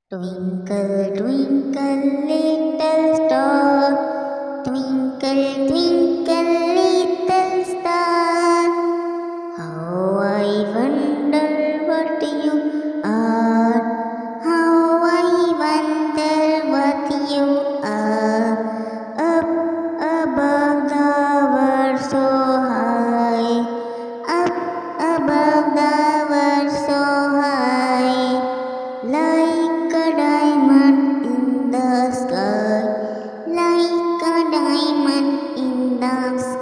Twinkle, twinkle, little star, twinkle, twinkle, little star, how I wonder what you are, how I wonder what you are, up above the world so high, up above the world so high, like a diamond in the sky, like a diamond in the sky.